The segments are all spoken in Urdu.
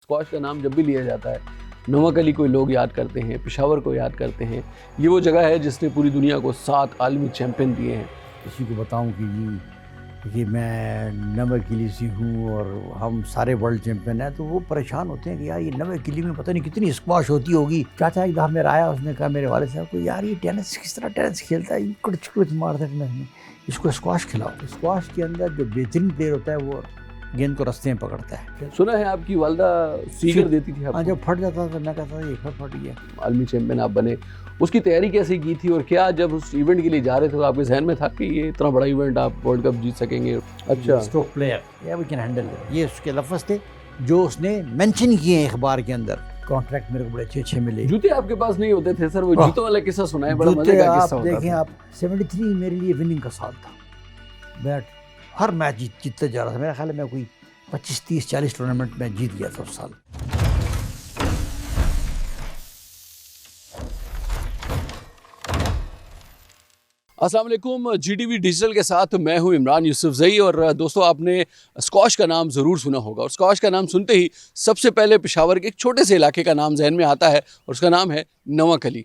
اسکواش کا نام جب بھی لیا جاتا ہے نوک علی کو لوگ یاد کرتے ہیں، پشاور کو یاد کرتے ہیں۔ یہ وہ جگہ ہے جس نے پوری دنیا کو 7 عالمی چیمپئن دیے ہیں۔ کسی کو بتاؤں کہ جی کہ میں نوے کلی سے ہوں اور ہم سارے ورلڈ چیمپئن ہیں تو وہ پریشان ہوتے ہیں کہ یار یہ نوے کلی میں پتہ نہیں کتنی اسکواش ہوتی ہوگی۔ چاچا ایک دفعہ میرا آیا، اس نے کہا میرے والد صاحب کو، یار یہ ٹینس کس طرح ٹینس کھیلتا ہے، کڑچ کڑچ مارتا ہے ٹینس میں، اس کو اسکواش کھلاؤ۔ اسکواش کے اندر جو بہترین پلیئر ہوتا ہے وہ گیند کو رستے میں پکڑتا ہے۔ سنا ہے آپ کی والدہ سیگر دیتی تھی آپ ہاں، کو؟ جب پھٹ جاتا تھا میں کہتا تھا یہ پھٹ گیا۔ عالمی چیمپئن آپ بنے، اس کی تیاری کیسے کی تھی اور کیا جب اس ایونٹ کے لیے جا رہے تھے تو آپ کے ذہن میں تھا کہ یہ اتنا بڑا ایونٹ آپ ورلڈ کپ جیت سکیں گے؟ اچھا، اسٹروک پلیئر یا وی کین ہینڈل، یہ اس کے لفظ تھے جو اس نے مینشن کیے ہیں اخبار کے اندر۔ کانٹریکٹ میرے کو بڑے اچھے ملے۔ جوتے آپ کے پاس نہیں ہوتے تھے سر؟ وہ جوتوں والا قصہ سنا ہے، بڑا مزے کا قصہ آپ ہوتا دیکھیں، تھا۔ آپ 73 میرے لیے وننگ کا سال تھا۔ میں ہر میچ جیتتے جا رہا تھا، میرا خیال ہے میں کوئی 25 30 40 ٹورنامنٹ میں جیت گیا تھا اس سال۔ السلام علیکم، جی ٹی وی ڈیجیٹل کے ساتھ میں ہوں عمران یوسف زئی۔ اور دوستو، آپ نے اسکواش کا نام ضرور سنا ہوگا، اور اسکواش کا نام سنتے ہی سب سے پہلے پشاور کے ایک چھوٹے سے علاقے کا نام ذہن میں آتا ہے، اور اس کا نام ہے نوک علی۔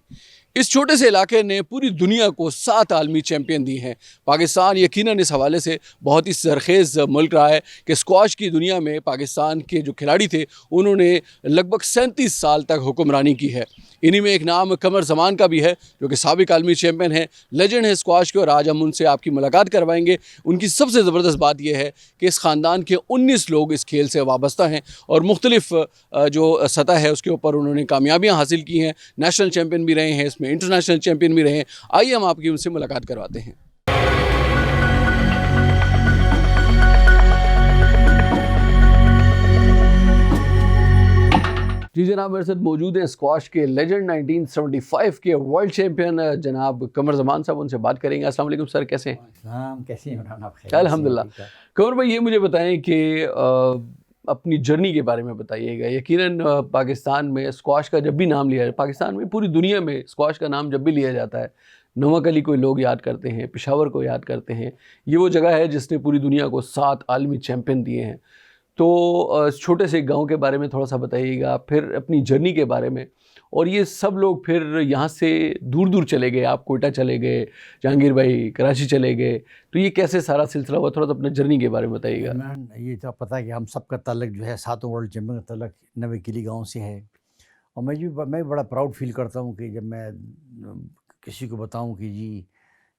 اس چھوٹے سے علاقے نے پوری دنیا کو 7 عالمی چیمپئن دی ہیں۔ پاکستان یقیناً اس حوالے سے بہت ہی سرخیز ملک رہا ہے کہ اسکواش کی دنیا میں پاکستان کے جو کھلاڑی تھے انہوں نے لگ بھگ 37 سال تک حکمرانی کی ہے۔ انہی میں ایک نام قمر زمان کا بھی ہے جو کہ سابق عالمی چیمپئن ہیں، لیجنڈ ہے اسکواش کے، اور آج ہم ان سے آپ کی ملاقات کروائیں گے۔ ان کی سب سے زبردست بات یہ ہے کہ اس خاندان کے 19 لوگ اس کھیل سے وابستہ ہیں اور مختلف جو سطح ہے اس کے اوپر انہوں نے کامیابیاں حاصل کی ہیں۔ نیشنل چیمپئن بھی رہے ہیں، اس میں انٹرنیشنل چیمپئن بھی رہے ہیں۔ آئیے ہم آپ کی ان سے ملاقات کرواتے ہیں۔ جی جناب، میرے ساتھ موجود ہیں اسکواش کے لیجنڈ 1975 کے ورلڈ چیمپئن جناب قمر زمان صاحب، ان سے بات کریں گے۔ السلام علیکم سر، کیسے ہیں؟ السلام، کیسے ہیں عمران؟ آپ خیر؟ الحمدللہ۔ قمر بھائی، یہ مجھے بتائیں کہ اپنی جرنی کے بارے میں بتائیے گا۔ یقیناً پاکستان میں اسکواش کا جب بھی نام لیا جائے، پاکستان میں پوری دنیا میں اسکواش کا نام جب بھی لیا جاتا ہے نوک علی کو لوگ یاد کرتے ہیں، پشاور کو یاد کرتے ہیں۔ یہ وہ جگہ ہے جس نے پوری دنیا کو 7 عالمی چیمپئن دیے ہیں۔ تو اس چھوٹے سے گاؤں کے بارے میں تھوڑا سا بتائیے گا، پھر اپنی جرنی کے بارے میں، اور یہ سب لوگ پھر یہاں سے دور دور چلے گئے، آپ کوئٹہ چلے گئے، جہانگیر بھائی کراچی چلے گئے، تو یہ کیسے سارا سلسلہ ہوا؟ تھوڑا سا اپنے جرنی کے بارے میں بتائیے گا۔ عمران، یہ تو پتہ ہے کہ ہم سب کا تعلق جو ہے 7 ورلڈ چیمپئن کا تعلق نوے کلی گاؤں سے ہے، اور میں بڑا پراؤڈ فیل کرتا ہوں کہ جب میں کسی کو بتاؤں کہ جی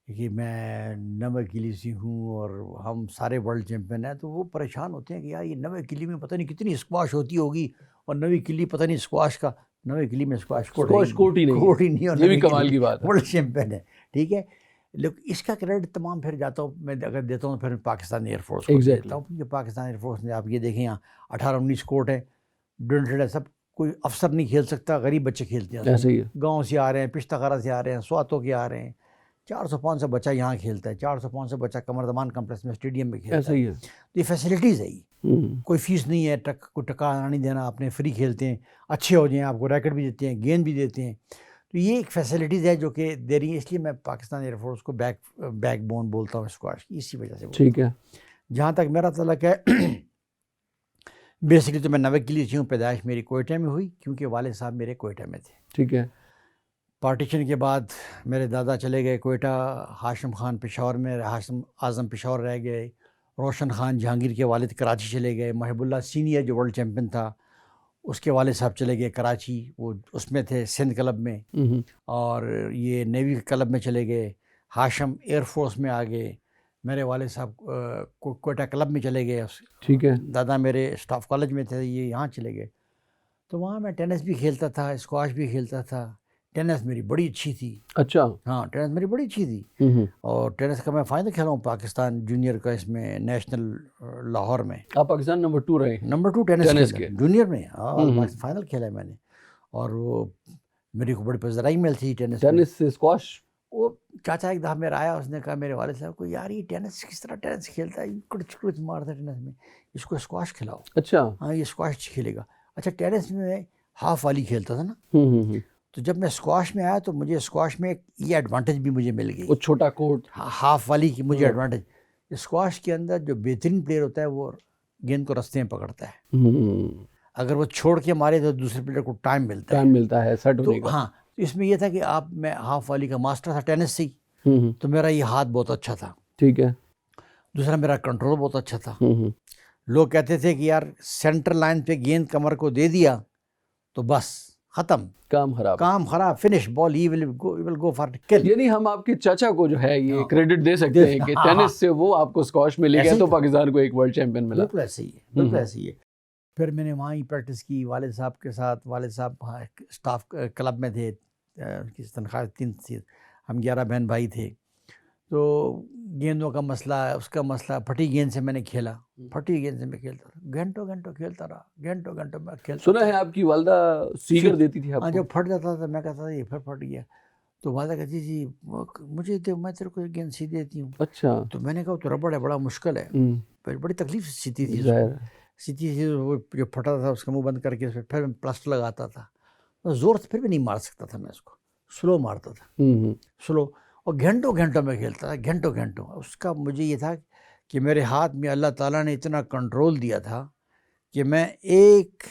کہ میں نوے کلی سے ہوں اور ہم سارے ورلڈ چیمپئن ہیں تو وہ پریشان ہوتے ہیں کہ یار یہ نوے کلی میں پتہ نہیں کتنی اسکواش ہوتی ہوگی، اور نوے کلی پتہ نہیں اسکواش کا، نوے کلی میں اسکواش کوٹ ہی نہیں، اور یہ بھی کمال کی بات ہے۔ ورلڈ چیمپئن ہے، ٹھیک ہے۔ لیکن اس کا کریڈٹ تمام پھر جاتا ہوں میں، اگر دیتا ہوں پھر پاکستان ایئر فورس کو دیتا ہوں، کیونکہ پاکستان ایئر فورس نے، آپ یہ دیکھیں یہاں 18 19 کوٹ ہے، ڈونیٹڈ ہے، سب کوئی افسر نہیں کھیل سکتا، غریب بچے کھیلتے ہیں، ایسے ہی ہے۔ گاؤں سے آ رہے ہیں، پشتخارہ سے آ رہے ہیں، سواتوں کے آ رہے ہیں، 400-500 بچہ یہاں کھیلتا ہے، 400-500 بچہ قمر زمان کمپلیکس میں اسٹیڈیم میں کھیلتا ہے۔ ایسا ہی ہے، تو یہ فیسلٹیز ہے، کوئی فیس نہیں ہے، کوئی ٹکا نہیں دینا، آپ نے فری کھیلتے ہیں، اچھے ہو جائیں، آپ کو ریکٹ بھی دیتے ہیں، گیند بھی دیتے ہیں، تو یہ ایک فیسلٹیز ہے جو کہ دے رہی ہے۔ اس لیے میں پاکستان ایئر فورس کو بیک بون بولتا ہوں اسکواش کی، اسی وجہ سے۔ ٹھیک ہے۔ جہاں تک میرا تعلق ہے، بیسکلی تو میں نوے کلی سے ہوں، پیدائش میری کوئٹہ میں ہوئی کیونکہ والد صاحب میرے کوئٹہ میں تھے۔ ٹھیک ہے۔ پارٹیشن کے بعد میرے دادا چلے گئے کوئٹہ، ہاشم خان پشاور میں، ہاشم اعظم پشاور رہ گئے، روشن خان جہانگیر کے والد کراچی چلے گئے، محب اللہ سینئر جو ورلڈ چیمپئن تھا اس کے والد صاحب چلے گئے کراچی، وہ اس میں تھے سندھ کلب میں، اور یہ نیوی کلب میں چلے گئے۔ ہاشم ایئر فورس میں آ گئے، میرے والد صاحب کوئٹہ کلب میں چلے گئے، ٹھیک ہے۔ دادا میرے اسٹاف کالج میں تھے، یہ یہاں چلے گئے۔ تو وہاں میں ٹینس بھی کھیلتا تھا، اسکواش بھی کھیلتا تھا، ٹینس میری بڑی اچھی تھی۔ اچھا۔ ہاں، ٹینس میری بڑی اچھی تھی، اور ٹینس کا میں فائنل کھیلا ہوں پاکستان جونیئر کا، اس میں نیشنل لاہور میں۔ آپ پاکستان نمبر 2 رہے ہیں؟ نمبر 2 ٹینس کے جونیئر میں، ہاں، فائنل کھیلا ہے میں نے، اور وہ میری کو بڑی پذیرائی مل تھی ٹینس سے اسکواش۔ وہ چاچا ایک دفعہ میرا آیا، اس نے کہا میرے والد صاحب کو، یار یہ ٹینس کس طرح ٹینس کھیلتا ہے، کڑچ کڑچ مارتا ہے ٹینس میں، اس کو اسکواش کھلاؤ۔ اچھا۔ ہاں، یہ اسکواش کھیلے گا۔ اچھا، ٹینس میں ہاف والی کھیلتا تھا نا، تو جب میں اسکواش میں آیا تو مجھے اسکواش میں یہ ایڈوانٹیج بھی مجھے مل گئی، وہ چھوٹا کوٹ، ہاف والی کی مجھے ایڈوانٹیج۔ اسکواش کے اندر جو بہترین پلیئر ہوتا ہے وہ گیند کو رستے میں پکڑتا ہے۔ اگر وہ چھوڑ کے مارے تو دوسرے پلیئر کو ٹائم ملتا ہے. ٹائم ملتا ہے سیٹ تو ہونے کا. ہاں اس میں یہ تھا کہ میں ہاف والی کا ماسٹر تھا ٹینس سے، تو میرا یہ ہاتھ بہت اچھا تھا. ٹھیک ہے. دوسرا میرا کنٹرول بہت اچھا تھا. لوگ کہتے تھے کہ یار سینٹر لائن پہ گیند کمر کو دے دیا تو بس ختم، کام خراب، finish ball he will go for کل. یعنی ہم آپ کے چاچا کو جو ہے یہ کریڈٹ دے سکتے ہیں کہ ٹینس سے وہ آپ کو اسکواش میں لے گئے تو پاکستان کو ایک ورلڈ چیمپئن ملا. بالکل ایسے ہی ہے، بالکل ایسے ہی ہے. پھر میں نے وہاں ہی پریکٹس کی والد صاحب کے ساتھ. والد صاحب وہاں اسٹاف کلب میں تھے، کسی تنخواہ 3 تھی، ہم 11 بہن بھائی تھے. تو گیندوں کا مسئلہ، اس کا مسئلہ، پھٹی گیند سے میں نے کھیلا. پھٹی گیند سے میں کھیلتا رہا، گھنٹوں کھیلتا رہا، گھنٹوں میں کھیلتا. سنا ہے آپ کی والدہ سیگر دیتی تھی آپ ہاں کو؟ جب پھٹ جاتا تھا میں کہتا تھا یہ پھر پھٹ گیا، تو والدہ کہتی تھی مجھے دے، میں تیرے کو گیند سی دیتی ہوں. اچھا. تو میں نے کہا تو ربڑ ہے، بڑا مشکل ہے. پھر بڑی تکلیف سے سیتی تھی، سیتی تھی. وہ جو پھٹا تھا اس کا منہ بند کر کے پھر میں پلاسٹر لگاتا تھا. زور سے پھر بھی نہیں مار سکتا تھا میں اس کو، سلو مارتا تھا، سلو. اور گھنٹوں میں کھیلتا تھا، گھنٹوں. اس کا مجھے یہ تھا کہ میرے ہاتھ میں اللہ تعالیٰ نے اتنا کنٹرول دیا تھا کہ میں ایک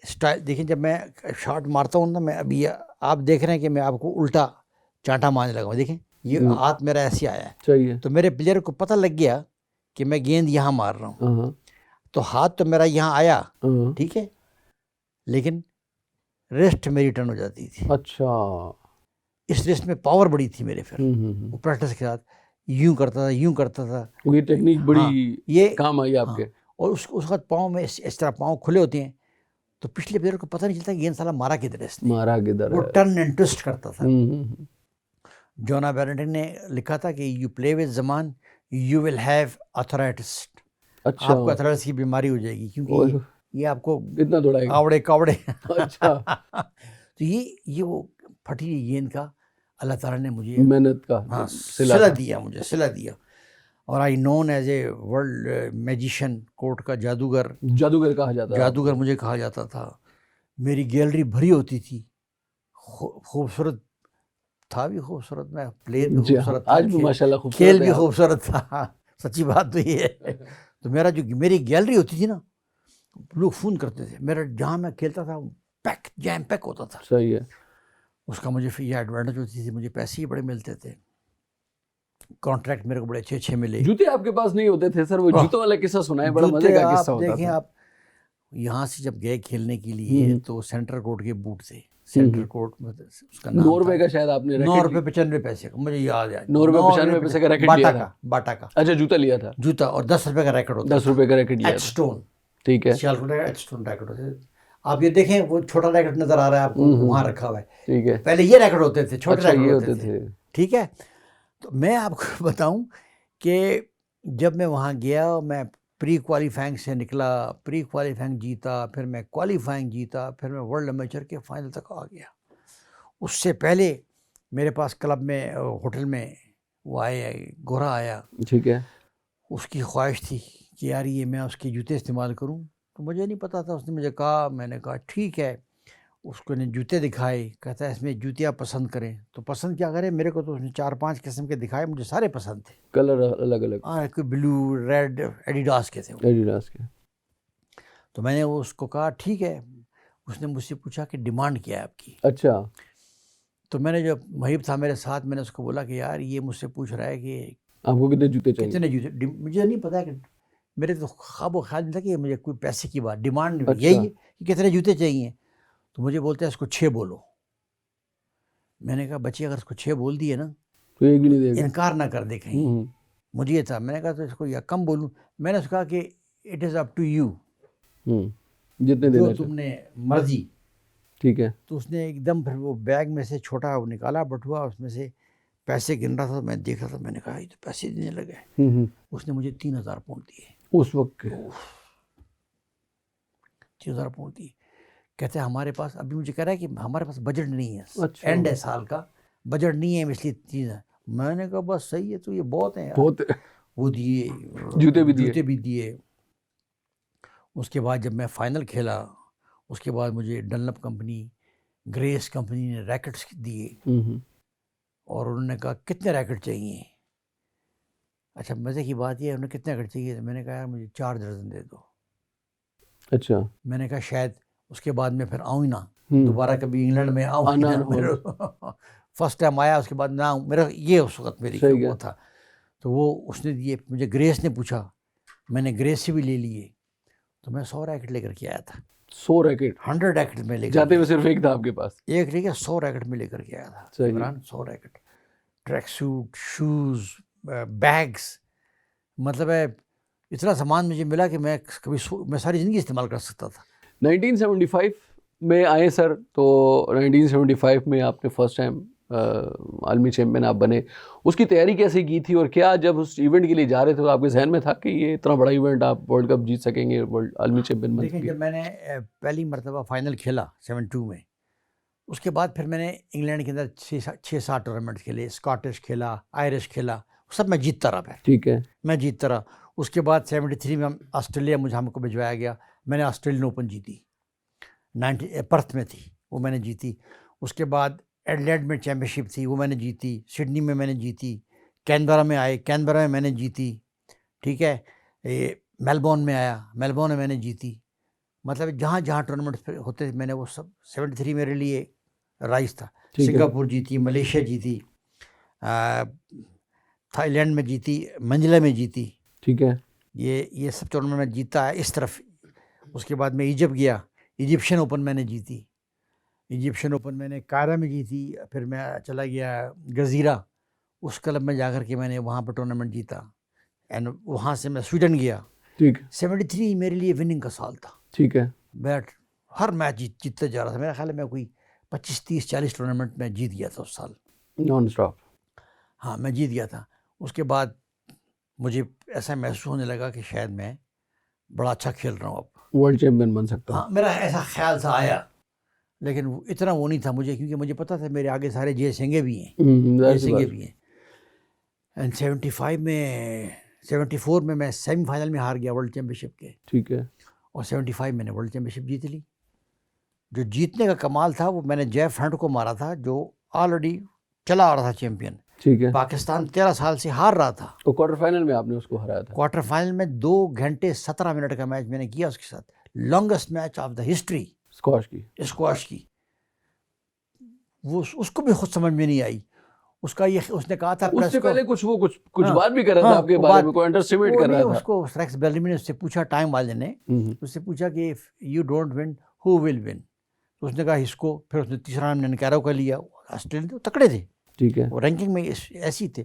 اسٹائل دیکھیں، جب میں شاٹ مارتا ہوں نا، میں ابھی آپ دیکھ رہے ہیں کہ میں آپ کو الٹا چانٹا مارنے لگا ہوں، دیکھیں یہ ہاتھ میرا ایسے آیا ہے. چاہیے تو میرے پلیئر کو پتہ لگ گیا کہ میں گیند یہاں مار رہا ہوں، تو ہاتھ تو میرا یہاں آیا، ٹھیک ہے، لیکن ریسٹ میری ٹرن ہو جاتی تھی. اچھا. اس ریسٹ میں پاور بڑی تھی میرے. پھر وہ پریکٹس کے ساتھ یوں کرتا تھا. یہ ٹیکنیک بڑی کام آئی آپ کے. اور اس وقت پاؤں میں اس طرح پاؤں کھلے ہوتے ہیں تو پچھلے پلیئر کو پتہ نہیں چلتا کہ گیند سالا مارا کدھر ہے. وہ ٹرن اینڈ ٹوسٹ کرتا تھا. جونا بیرنٹن نے لکھا تھا کہ you play with Zaman you will have arthritis. آپ کو آرتھرائٹس کی بیماری ہو جائے گی کیونکہ یہ آپ کو اتنا دوڑائے گا کاوڑے. اچھا. تو یہ وہ پھٹی ہوئی گیند کا اللہ تعالیٰ نے مجھے محنت کا صلہ دیا. اور I known as a world magician, court کا جادوگر کہا مجھے کہا جاتا تھا. میری گیلری بھری ہوتی تھی، خوبصورت تھا بھی خوبصورت، میں پلے بھی خوبصورت تھا، آج بھی ماشاءاللہ خوبصورت، کھیل بھی خوبصورت تھا. سچی بات تو یہ ہے. تو میری گیلری ہوتی تھی نا، لوگ فون کرتے تھے. میرا جہاں میں کھیلتا تھا جیم پیک ہوتا تھا. صحیح ہے. اس کا مجھے یہ ایڈوانٹیج ہوتی تھی، مجھے پیسے ہی بڑے ملتے تھے. کانٹریکٹ میرے کو بڑے اچھے ملے. جوتے آپ کے پاس نہیں ہوتے تھے سر؟ وہ جوتوں والا قصہ سنائیں، بڑا مزے کا قصہ ہوتا تھا. دیکھیں آپ یہاں سے جب گئے کھیلنے کے لیے تو سینٹر کورٹ کے بوٹ تھے. سینٹر کورٹ اس کا نام 9 روپے کا شاید آپ نے 9 روپے 95 پیسے کا، مجھے یاد ہے. 9 روپے 95 پیسے کا ریکٹ لیا تھا. باٹا کا. اچھا جوتا لیا تھا. جوتا اور 10 روپے کا ریکٹ ہوتا. 10 روپے کا ریکٹ لیا ایچ سٹون. ٹھیک ہے. سیالکوٹ کا ایچ سٹون ریکٹ ہوتے تھے. آپ یہ دیکھیں وہ چھوٹا ریکٹ نظر آ رہا ہے آپ کو، وہاں رکھا ہوا ہے. ٹھیک ہے. پہلے یہ ریکٹ ہوتے تھے، چھوٹے ریکٹ ہوتے تھے. ٹھیک ہے. تو میں آپ کو بتاؤں کہ جب میں وہاں گیا، میں پری کوالیفائنگ سے نکلا، پری کوالیفائنگ جیتا، پھر میں کوالیفائنگ جیتا، پھر میں ورلڈ امیچر کے فائنل تک آ گیا. اس سے پہلے میرے پاس کلب میں ہوٹل میں وہ گورا آیا. ٹھیک ہے. اس کی خواہش تھی کہ یار یہ میں اس کے جوتے استعمال کروں. تو مجھے نہیں پتا تھا. اس نے مجھے کہا، میں نے کہا ٹھیک ہے. اس کو نے جوتے دکھائے، کہتا ہے اس میں جوتیاں پسند کریں. تو پسند کیا کریں، میرے کو تو اس نے 4-5 قسم کے دکھائے، مجھے سارے پسند تھے. کلر الگ الگ. کوئی بلو، ریڈ، ایڈیڈاس کے تھے. ایڈیڈاس کے. تو میں نے اس کو کہا ٹھیک ہے. اس نے مجھ سے پوچھا کہ ڈیمانڈ کیا ہے آپ کی. اچھا. تو میں نے، جو محیب تھا میرے ساتھ، میں نے اس کو بولا کہ یار یہ مجھ سے پوچھ رہا ہے کہ آپ کو کتنے جوتے چاہیے. کتنے جوتے. مجھے نہیں پتا کہ میرے تو خواب و خیال نہیں تھا کہ مجھے کوئی پیسے کی بات. ڈیمانڈ یہی ہے کہ کتنے جوتے چاہیے. تو مجھے بولتے ہیں اس کو 6 بولو. میں نے کہا بچے اگر اس کو 6 بول دیے نا تو ایک بھی نہیں دے گا، انکار نہ کر دے کہیں. مجھے یہ تھا. میں نے کہا تو اس کو یا کم بولوں. میں نے اس کو کہا کہ it is up to you, جتنے دینا جو تم نے مرضی. ٹھیک ہے. تو اس نے ایک دم پھر وہ بیگ میں سے چھوٹا وہ نکالا بٹوا، اس میں سے پیسے گن رہا تھا. میں دیکھ رہا تھا. میں نے کہا یہ تو پیسے دینے لگے. اس نے مجھے 3000 پاؤنڈ دیے اس وقت. 3000 پاؤنڈ دیے. کہتے ہیں ہمارے پاس ابھی، مجھے کہہ رہا ہے کہ ہمارے پاس بجٹ نہیں ہے. اچھا. اینڈ ہے سال کا، بجٹ نہیں ہے، اس لیے چیز ہے. میں نے کہا بس صحیح ہے، تو یہ بہت ہیں بہت. وہ دیے، جوتے بھی دیے. اس کے بعد جب میں فائنل کھیلا، اس کے بعد مجھے ڈنلپ کمپنی، گریس کمپنی نے ریکٹس دیے. اور انہوں نے کہا کتنے ریکٹ چاہیے. اچھا مزے کی بات یہ ہے، انہوں نے کتنے ریکٹ چاہیے. میں نے کہا یار مجھے 4 درجن دے دو. اچھا. میں نے کہا شاید اس کے بعد میں پھر آؤں ہی نہ ہوں. دوبارہ کبھی انگلینڈ میں آؤں ہی آنا نہ. فرسٹ ٹائم آیا اس کے بعد نہ آؤں. میرا یہ اس وقت میری صحیح وہ تھا. تو وہ اس نے دیے مجھے. گریس نے پوچھا, میں نے گریس سے بھی لے لیے, تو میں 100 ریکٹ لے کر کے آیا تھا. 100 ریکٹ 100 ریکٹ میں لے کر جاتے ہوئے صرف ایک تھا آپ کے پاس. ایک لے کے 100 ریکٹ میں لے کر کے آیا تھا. صحیح. Imran 100 racket, track suit, shoes, bags, مطلب ہے اتنا سامان مجھے ملا کہ میں کبھی میں ساری زندگی استعمال کر سکتا تھا. 1975 میں آئے سر, تو 1975 میں آپ نے فرسٹ ٹائم عالمی چیمپئن آپ بنے. اس کی تیاری کیسے کی تھی, اور کیا جب اس ایونٹ کے لیے جا رہے تھے تو آپ کے ذہن میں تھا کہ یہ اتنا بڑا ایونٹ آپ ورلڈ کپ جیت سکیں گے, عالمی چیمپئن بن سکیں دیکھیں گے؟ جب میں نے پہلی مرتبہ فائنل کھیلا 72 میں, اس کے بعد پھر میں نے انگلینڈ کے اندر 6-7 ٹورنامنٹ کھیلے. اسکاٹش کھیلا, آئرش کھیلا, سب میں جیتتا رہا. ٹھیک ہے. میں جیتتا رہا. اس کے بعد 73 میں آسٹریلیا ہم کو بھجوایا گیا. میں نے آسٹریلین اوپن جیتی, پرتھ میں تھی, وہ میں نے جیتی. اس کے بعد ایڈلیڈ میں چیمپئن شپ تھی, وہ میں نے جیتی. سڈنی میں نے جیتی. کینبرا میں آئے, کینبرا میں نے جیتی. ٹھیک ہے. یہ میلبورن میں آیا, میلبورن میں نے جیتی. مطلب جہاں جہاں ٹورنامنٹ ہوتے میں نے وہ سب. 73 میرے لیے رائز تھا. سنگاپور جیتی, ملیشیا جیتی, تھائی لینڈ میں جیتی, منجلا میں جیتی. ٹھیک ہے. یہ سب ٹورنامنٹ میں جیتا ہے اس طرف. اس کے بعد میں ایجپٹ گیا, ایجپشین اوپن میں نے جیتی. ایجپشین اوپن میں نے قاہرہ میں جیتی. پھر میں چلا گیا گزیرہ, اس کلب میں جا کر کے میں نے وہاں پہ ٹورنامنٹ جیتا. اینڈ وہاں سے میں سویڈن گیا. ٹھیک. 73 میرے لیے وننگ کا سال تھا. ٹھیک ہے. میں ہر میچ جیتتے جا رہا تھا. میرا خیال ہے میں کوئی 25-30-40 ٹورنامنٹ میں جیت گیا تھا اس سال. Non stop. ہاں میں جیت گیا تھا. اس کے بعد مجھے ایسا محسوس ہونے لگا کہ شاید میں بڑا اچھا کھیل رہا ہوں, اب ورلڈ چیمپئن بن سکتا ہوں. ہاں میرا ایسا خیال تھا آیا, لیکن اتنا وہ نہیں تھا مجھے, کیونکہ مجھے پتا تھا میرے آگے سارے جے سنگھے بھی ہیں. جے سنگھے بھی ہیں. اینڈ 75 میں 74 میں میں سیمی فائنل میں ہار گیا ورلڈ چیمپئن شپ کے. ٹھیک ہے. اور 75 میں نے ورلڈ چیمپئن شپ جیت لی. جو جیتنے کا کمال تھا وہ میں نے جیف ہنٹ کو مارا تھا, جو آلریڈی چلا آ رہا تھا چیمپئن. ٹھیک ہے. پاکستان 13 سال سے ہار رہا تھا. تو کوارٹر فائنل میں آپ نے اس کو ہرایا تھا. کوارٹر فائنل میں 2 گھنٹے 17 منٹ کا میچ میں نے کیا اس کے ساتھ. Longest match of the history squash کی. وہ اس کو بھی خود سمجھ میں نہیں آئی. اس کا یہ اس نے کہا تھا اس سے پہلے کچھ بات بھی کر رہا تھا آپ کے بارے میں, کوئی انڈر اسٹیمیٹ کر رہا تھا. اس کو ریکس بیلمی نے اس سے پوچھا, ٹائم والے نے اس سے پوچھا کہ if you don't one who will one. تو اس نے کہا اس کو. پھر اس نے تیسرا نام ننکارو کا لیا. آسٹریلین تکڑے تھے. ٹھیک ہے. وہ رینکنگ میں ایسی تھے.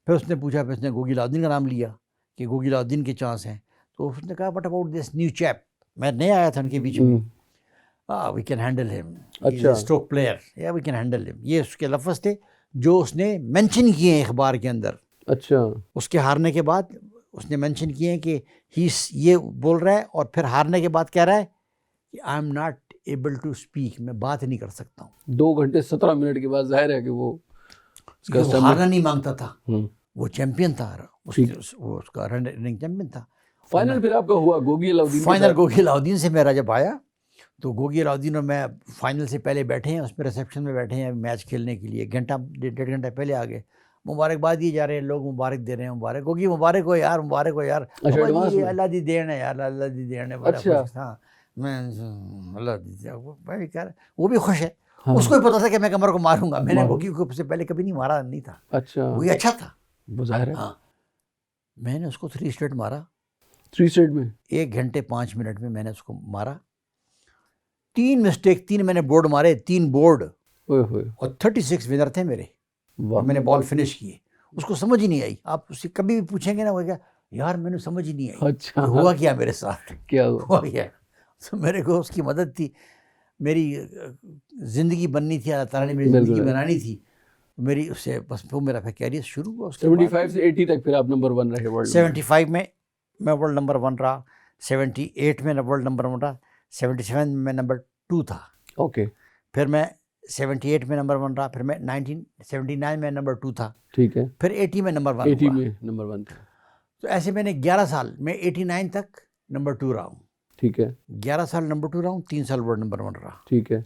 پھر اس نے پوچھا, پھر اس نے گوگی لاؤدین کا نام لیا کہ گوگی لاؤدین کے چانس ہیں. تو اس نے کہا what about this new cheap. میں نیا آیا تھا ان کے بیچ میں. وی کین ہینڈل ہم, اسٹروک پلیئر, یا وی کین ہینڈل ہم. یہ اس کے لفظ تھے جو اس نے مینشن کیے ہیں اخبار کے اندر. اچھا. اس کے ہارنے کے بعد اس نے مینشن کیے ہیں کہ یہ بول رہا ہے, اور پھر ہارنے کے بعد کہہ رہا ہے کہ I am not able to speak, میں بات نہیں کر سکتا ہوں. 2 گھنٹے 17 منٹ کے بعد ظاہر ہے کہ وہ ہارنا نہیں مانگتا تھا. وہ چیمپئن تھا, وہ اس کا رننگ چیمپئن تھا. فائنل پھر آپ کا ہوا گوگی لاؤدین. فائنل گوگی لاؤدین سے میرا جب آیا, تو گوگی لاؤدین اور میں فائنل سے پہلے بیٹھے ہیں, اس میں ریسیپشن میں بیٹھے ہیں میچ کھیلنے کے لیے. 1.5 گھنٹہ پہلے آ گئے. مبارکباد دیے جا رہے ہیں, لوگ مبارک دے رہے ہیں. مبارک گوگی, مبارک ہو یار, مبارک ہو یار. اللہ دی دین ہے یار, اللہ دی دین ہے. ہاں میں اللہ دی, وہ بھی خوش ہے. اس کو بھی پتا تھا کہ میں کمر کو ماروں گا. میں نے گوگی کو سے پہلے کبھی نہیں مارا نہیں تھا. اچھا. وہی اچھا تھا ظاہر ہے. ہاں میں نے اس کو 3 اسٹریٹ مارا. 3 اسٹریٹ میں 1 گھنٹے 5 منٹ میں نے اس کو مارا. 3 مسٹیک, 3 میں نے بورڈ مارے, 3 بورڈ, اور 36 ونر تھے میرے. میں نے بال فنش کیے. اس کو سمجھ ہی نہیں آئی. آپ اس سے کبھی بھی پوچھیں گے نا, وہ کیا یار میں نے سمجھ ہی نہیں آئی. اچھا. ہوا کیا میرے ساتھ, کیا ہوا کیا. تو میرے کو اس کی مدد تھی. میری زندگی بننی تھی, اللہ تعالیٰ نے میری زندگی بنانی تھی. میری اس سے بس وہ میرا پھر کیریئر شروع ہوا. 75 سے 80 تک پھر آپ نمبر 1 رہے ورلڈ. 75 میں ورلڈ نمبر 1 رہا. 78 میں ورلڈ نمبر 1 رہا. 77 میں نمبر 2 تھا. اوکے. پھر میں 78 میں نمبر 1 رہا. پھر میں 1979 میں نمبر 2 تھا. ٹھیک ہے. پھر 80 میں نمبر 1. 80 میں نمبر 1 تھا. تو ایسے میں نے 11 سال, میں 89 تک نمبر 2 رہا ہوں. ٹھیک ہے. 11 سال نمبر 2 رہا ہوں, 3 سال ورلڈ نمبر 1 رہا. ٹھیک ہے.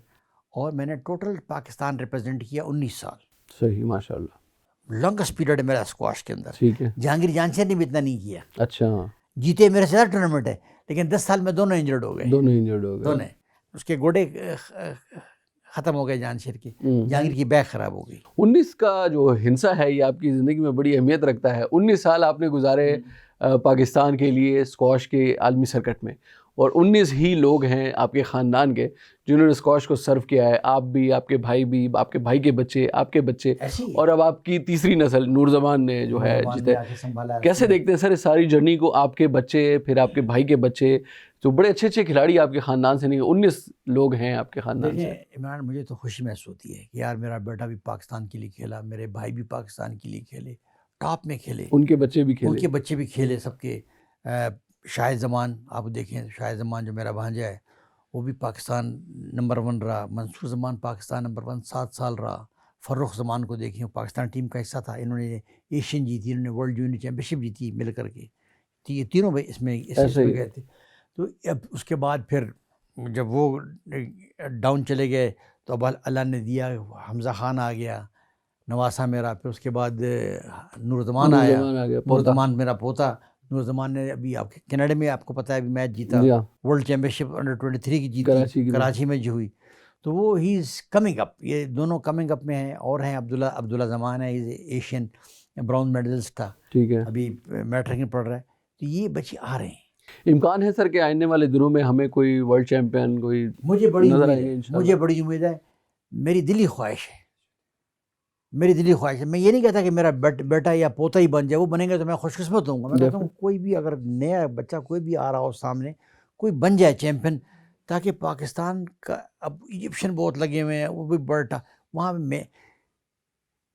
اور میں نے ٹوٹل پاکستان ریپرزینٹ کیا 19 سال. صحیح, ماشاء اللہ. لانگسٹ پیریڈ ہے میرا اسکواش کے اندر. ٹھیک ہے. جہانگیر جانسیا نے بھی اتنا نہیں کیا. اچھا. جیتے میرے سے زیادہ ٹورنامنٹ ہے, لیکن 10 سال میں دونوں انجرڈ ہو گئے, دونوں انجرڈ ہو گئے, دونوں. اس کے گوڑے ختم ہو گئے جہانشیر کی, جہانگیر کی بیک خراب ہو گئی. 19 کا جو ہنسا ہے یہ آپ کی زندگی میں بڑی اہمیت رکھتا ہے. 19 سال آپ نے گزارے پاکستان کے لیے اسکواش کے عالمی سرکٹ میں, اور 19 ہی لوگ ہیں آپ کے خاندان کے جنہوں نے اسکواش کو سرو کیا ہے. آپ بھی, آپ کے بھائی بھی, آپ کے بھائی کے بچے, آپ کے بچے, اور اب آپ کی تیسری نسل نور زمان نے جو ہے جیتے. کیسے دیکھتے ہیں سر اس ساری جرنی کو؟ آپ کے بچے, پھر آپ کے بھائی کے بچے, تو بڑے اچھے اچھے کھلاڑی آپ کے خاندان سے نہیں, 19 لوگ ہیں آپ کے خاندان سے. عمران, مجھے تو خوشی محسوس ہوتی ہے کہ یار میرا بیٹا بھی پاکستان کے لیے کھیلا, میرے بھائی بھی پاکستان کے لیے کھیلے, ٹاپ میں کھیلے, ان کے بچے بھی کھیلے, ان کے بچے بھی کھیلے سب کے. شاہد زمان آپ دیکھیں, شاہد زمان جو میرا بھانجا ہے وہ بھی پاکستان نمبر 1 رہا. منصور زمان پاکستان نمبر 1 7 سال رہا. فروخ زمان کو دیکھیں, پاکستان ٹیم کا حصہ تھا, انہوں نے ایشین جیتی, انہوں نے ورلڈ جونیئر چیمپئن شپ جیتی مل کر کے. یہ تینوں بھائی اس میں گئے تھے. تو اب اس کے بعد پھر جب وہ ڈاؤن چلے گئے تو اب اللہ نے دیا, حمزہ خان آ گیا, نواسا میرا, پھر اس کے بعد نور زمان آیا. نور زمان میرا پوتا, نور زمان نے ابھی آپ کینیڈا میں آپ کو پتہ ہے ابھی میچ جیتا, ورلڈ چیمپئن شپ انڈر 23 کی جیتی کراچی میں جو ہوئی. تو وہ ہی از کمنگ اپ, یہ دونوں کمنگ اپ میں ہیں. اور ہیں عبداللہ زمان ہے, ایشین برونز میڈلسٹ تھا, ٹھیک ہے, ابھی میٹرک پڑھ رہا ہے. تو یہ بچے آ رہے ہیں. امکان ہے سر کہ آنے والے دنوں میں ہمیں کوئی ورلڈ چیمپئن کوئی مجھے بڑی امید ہے. میری دلی خواہش ہے, میں یہ نہیں کہتا کہ میرا بیٹا یا پوتا ہی بن جائے, وہ بنے گا تو میں خوش قسمت ہوں گا. میں کہتا ہوں کوئی بھی اگر نیا بچہ کوئی بھی آ رہا ہو سامنے, کوئی بن جائے چیمپئن, تاکہ پاکستان کا, اب ایجپشن بہت لگے ہوئے ہیں, وہ بھی بڑا وہاں میں,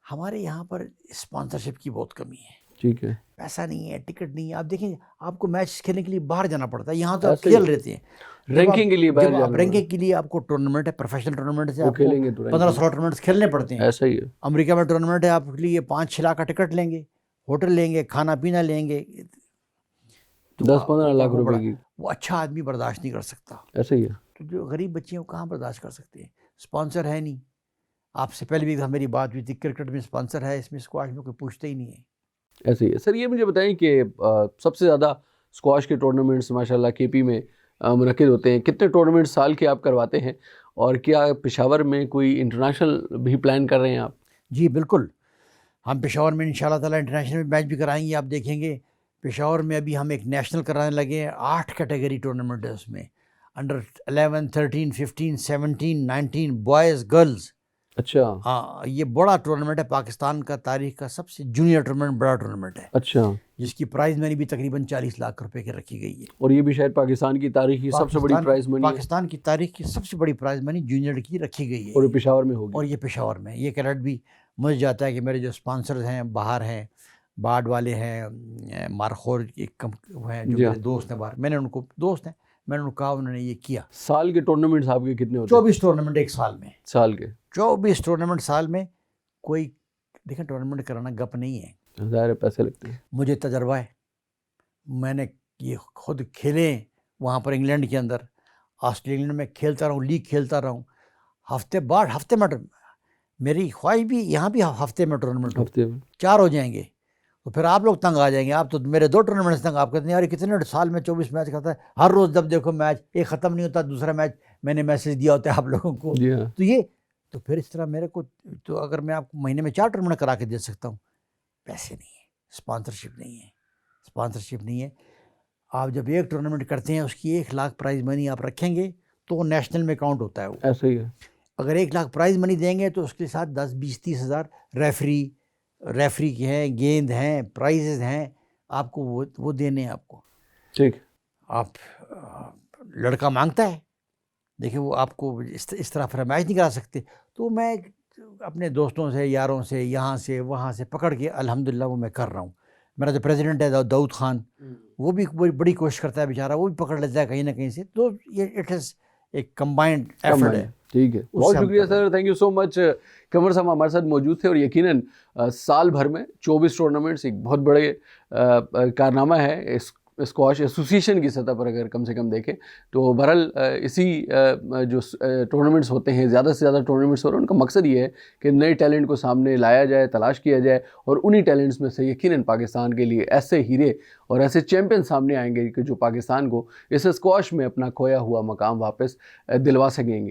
ہمارے یہاں پر اسپانسرشپ کی بہت کمی ہے. ٹھیک ہے, پیسہ نہیں ہے, ٹکٹ نہیں ہے. آپ دیکھیں آپ کو میچ کھیلنے کے لیے باہر جانا پڑتا ہے, یہاں تو آپ کھیل رہتے ہیں رینکنگ کے لیے باہر جانا, رینکنگ کے لیے آپ کو ٹورنامنٹ ہے, پروفیشنل ٹورنامنٹ سے آپ کو 15-16 ٹورنامنٹ کھیلنے پڑتے ہیں. ایسا ہی ہے. امریکہ میں ٹورنامنٹ ہے, آپ کے لیے 5-6 لاکھ کا ٹکٹ لیں گے, ہوٹل لیں گے, کھانا پینا لیں گے, 10-15 لاکھ روپے کی. وہ اچھا آدمی برداشت نہیں کر سکتا. ایسا ہی ہے. تو جو غریب بچے ہیں وہ کہاں برداشت کر سکتے ہیں؟ اسپانسر ہے نہیں. آپ سے پہلے بھی میری بات ہوئی تھی, کرکٹ میں اسپانسر ہے, اس میں اسکواش میں کوئی پوچھتا ہی نہیں ہے. ایسے ہی ہے. سر یہ مجھے بتائیں کہ سب سے زیادہ اسکواش کے ٹورنامنٹس ماشاءاللہ کے پی میں منعقد ہوتے ہیں. کتنے ٹورنامنٹ سال کے آپ کرواتے ہیں, اور کیا پشاور میں کوئی انٹرنیشنل بھی پلان کر رہے ہیں آپ؟ جی بالکل, ہم پشاور میں انشاءاللہ تعالیٰ انٹرنیشنل میچ بھی کرائیں گے. آپ دیکھیں گے پشاور میں ابھی ہم ایک نیشنل کرانے لگے ہیں. 8 کیٹیگری ٹورنامنٹ ہے اس میں, انڈر 11, 13, 15, 17, 19 بوائز گرلز. اچھا, ہاں, یہ بڑا ٹورنامنٹ ہے, پاکستان کا تاریخ کا سب سے جونیئر ٹورنامنٹ, بڑا ٹورنامنٹ ہے. اچھا, جس کی پرائز منی بھی تقریباً 40 لاکھ روپے کی رکھی گئی ہے. اور یہ بھی شاید پاکستان کی تاریخ کی سب سے بڑی پرائز منی ہے. پاکستان کی تاریخ کی سب سے بڑی پرائز منی جونیئر کی رکھی گئی ہے, اور پشاور میں ہوگی. اور یہ پشاور میں. یہ کریڈٹ بھی مجھے جاتا ہے کہ میرے جو اسپانسرز ہیں باہر ہیں, باڑ والے ہیں, مارخور ہیں جو میرے دوست ہیں باہر, میں نے ان کو دوست ہیں, میں نے ان کو کہا, انہوں نے یہ کیا. سال کے ٹورنامنٹس آپ کے کتنے ہوتے ہیں؟ 24 ٹورنامنٹ ایک سال میں. سال کے 24 ٹورنامنٹ سال میں. کوئی دیکھیں ٹورنامنٹ کرانا گپ نہیں ہے, ظاہر پیسے لگتے ہیں. مجھے تجربہ ہے, میں نے یہ خود کھیلے وہاں پر انگلینڈ کے اندر, آسٹریلیا میں کھیلتا رہا ہوں, لیگ کھیلتا رہا ہوں. ہفتے میں میری خواہش بھی یہاں بھی ہفتے میں ٹورنامنٹ ہفتے میں 4 ہو جائیں گے, تو پھر آپ لوگ تنگ آ جائیں گے. آپ تو میرے 2 ٹورنامنٹس تنگ, آپ کہتے ہیں یار کتنے سال میں 24 میچ کرتا ہے, ہر روز جب دیکھو میچ, ایک ختم نہیں ہوتا دوسرا میچ میں نے میسج دیا ہوتا ہے آپ لوگوں کو. تو یہ تو پھر اس طرح میرے کو, تو اگر میں آپ کو مہینے میں 4 ٹورنامنٹ کرا کے دے سکتا ہوں, پیسے نہیں ہے, اسپانسرشپ نہیں ہے. آپ جب ایک ٹورنامنٹ کرتے ہیں اس کی 1 لاکھ پرائز منی آپ رکھیں گے تو نیشنل میں کاؤنٹ ہوتا ہے وہ. ایسا ہی ہے. اگر 1 لاکھ پرائز منی دیں گے تو اس کے ساتھ 10, 20, 30 ہزار ریفری کے ہیں, گیند ہیں, پرائزز ہیں, آپ کو وہ دینے ہیں آپ کو. ٹھیک, آپ لڑکا مانگتا ہے, دیکھیں وہ آپ کو اس طرح پھر میچ نہیں کرا سکتے. تو میں اپنے دوستوں سے, یاروں سے, یہاں سے وہاں سے پکڑ کے الحمدللہ وہ میں کر رہا ہوں. میرا جو پریزیڈنٹ ہے داؤد خان, وہ بھی بڑی کوشش کرتا ہے بیچارہ, وہ بھی پکڑ لیتا ہے کہیں نہ کہیں سے. تو یہ اٹ از ایک کمبائنڈ ایفرٹ ہے. ٹھیک ہے, بہت شکریہ سر, تھینک یو سو مچ. قمر صاحب ہمارے ساتھ موجود تھے, اور یقیناً سال بھر میں 24 ٹورنامنٹس ایک بہت بڑے کارنامہ ہے. اسکواش ایسوسیشن کی سطح پر اگر کم سے کم دیکھیں تو بہرحال اسی جو ٹورنامنٹس ہوتے ہیں، زیادہ سے زیادہ ٹورنامنٹس ہو رہے ہیں، ان کا مقصد یہ ہے کہ نئے ٹیلنٹ کو سامنے لایا جائے، تلاش کیا جائے، اور انہی ٹیلنٹس میں سے یقیناً پاکستان کے لیے ایسے ہیرے اور ایسے چیمپئن سامنے آئیں گے کہ جو پاکستان کو اس اسکواش میں اپنا کھویا ہوا مقام واپس دلوا سکیں گے.